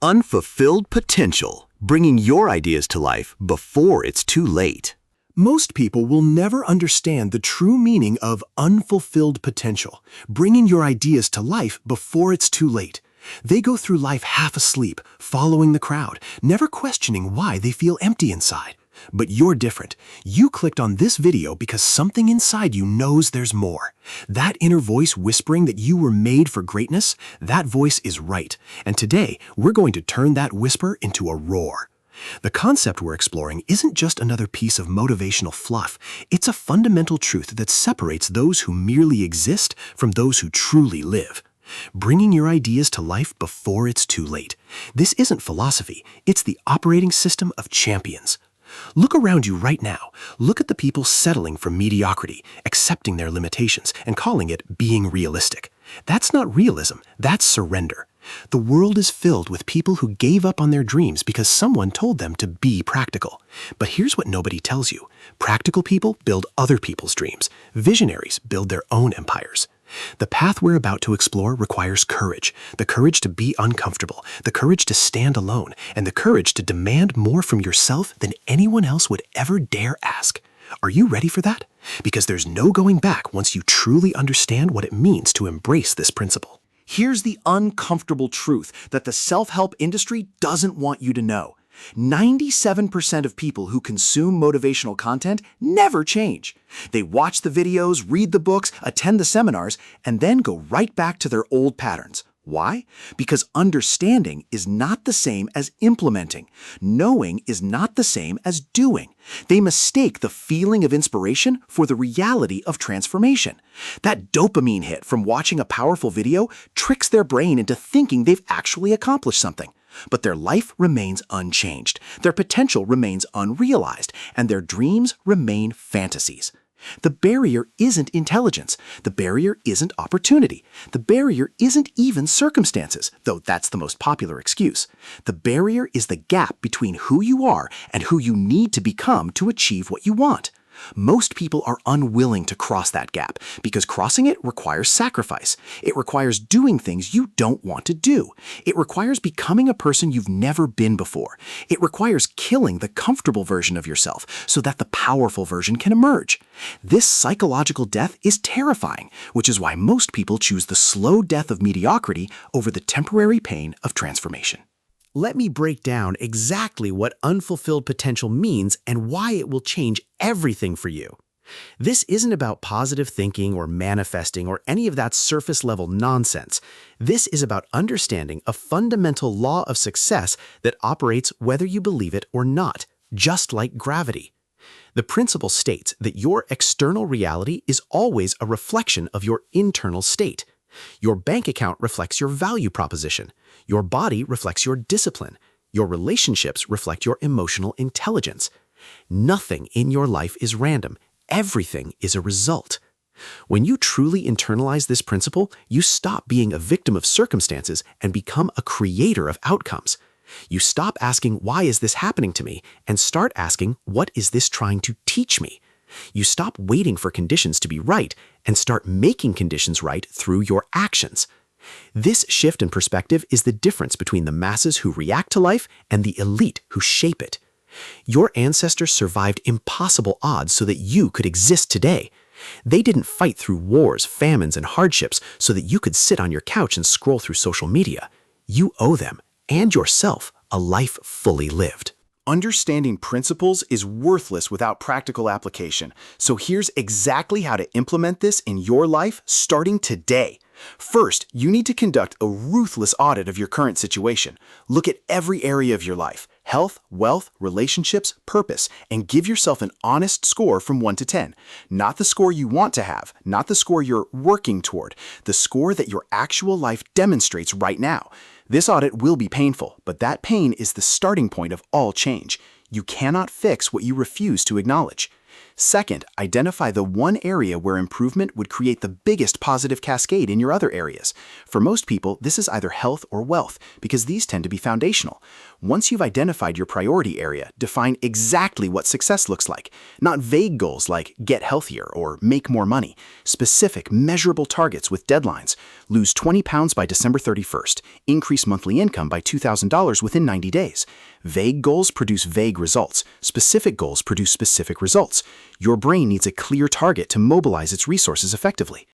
Unfulfilled Potential, bringing your ideas to life before it's too late. Most people will never understand the true meaning of unfulfilled potential, bringing your ideas to life before it's too late. They go through life half asleep, following the crowd, never questioning why they feel empty inside. But you're different. You clicked on this video because something inside you knows there's more. That inner voice whispering that you were made for greatness, that voice is right. And today, we're going to turn that whisper into a roar. The concept we're exploring isn't just another piece of motivational fluff. It's a fundamental truth that separates those who merely exist from those who truly live. Bringing your ideas to life before it's too late. This isn't philosophy. It's the operating system of champions. Look around you right now. Look at the people settling for mediocrity, accepting their limitations, and calling it being realistic. That's not realism, that's surrender. The world is filled with people who gave up on their dreams because someone told them to be practical. But here's what nobody tells you. Practical people build other people's dreams. Visionaries build their own empires. The path we're about to explore requires courage. The courage to be uncomfortable, the courage to stand alone, and the courage to demand more from yourself than anyone else would ever dare ask. Are you ready for that? Because there's no going back once you truly understand what it means to embrace this principle. Here's the uncomfortable truth that the self-help industry doesn't want you to know. 97% of people who consume motivational content never change. They watch the videos, read the books, attend the seminars, and then go right back to their old patterns. Why? Because understanding is not the same as implementing. Knowing is not the same as doing. They mistake the feeling of inspiration for the reality of transformation. That dopamine hit from watching a powerful video tricks their brain into thinking they've actually accomplished something. But their life remains unchanged, their potential remains unrealized, and their dreams remain fantasies. The barrier isn't intelligence. The barrier isn't opportunity. The barrier isn't even circumstances, though that's the most popular excuse. The barrier is the gap between who you are and who you need to become to achieve what you want. Most people are unwilling to cross that gap because crossing it requires sacrifice. It requires doing things you don't want to do. It requires becoming a person you've never been before. It requires killing the comfortable version of yourself so that the powerful version can emerge. This psychological death is terrifying, which is why most people choose the slow death of mediocrity over the temporary pain of transformation. Let me break down exactly what unfulfilled potential means and why it will change everything for you. This isn't about positive thinking or manifesting or any of that surface-level nonsense. This is about understanding a fundamental law of success that operates whether you believe it or not, just like gravity. The principle states that your external reality is always a reflection of your internal state. Your bank account reflects your value proposition. Your body reflects your discipline. Your relationships reflect your emotional intelligence. Nothing in your life is random. Everything is a result. When you truly internalize this principle, you stop being a victim of circumstances and become a creator of outcomes. You stop asking, why is this happening to me? And start asking, what is this trying to teach me? You stop waiting for conditions to be right and start making conditions right through your actions. This shift in perspective is the difference between the masses who react to life and the elite who shape it. Your ancestors survived impossible odds so that you could exist today. They didn't fight through wars, famines, and hardships so that you could sit on your couch and scroll through social media. You owe them, and yourself, a life fully lived. Understanding principles is worthless without practical application. So here's exactly how to implement this in your life starting today. First, you need to conduct a ruthless audit of your current situation. Look at every area of your life, health, wealth, relationships, purpose, and give yourself an honest score from 1 to 10. Not the score you want to have, not the score you're working toward, the score that your actual life demonstrates right now. This audit will be painful, but that pain is the starting point of all change. You cannot fix what you refuse to acknowledge. Second, identify the one area where improvement would create the biggest positive cascade in your other areas. For most people, this is either health or wealth, because these tend to be foundational. Once you've identified your priority area, define exactly what success looks like. Not vague goals like get healthier or make more money. Specific, measurable targets with deadlines. Lose 20 pounds by December 31st. Increase monthly income by $2,000 within 90 days. Vague goals produce vague results. Specific goals produce specific results. Your brain needs a clear target to mobilize its resources effectively.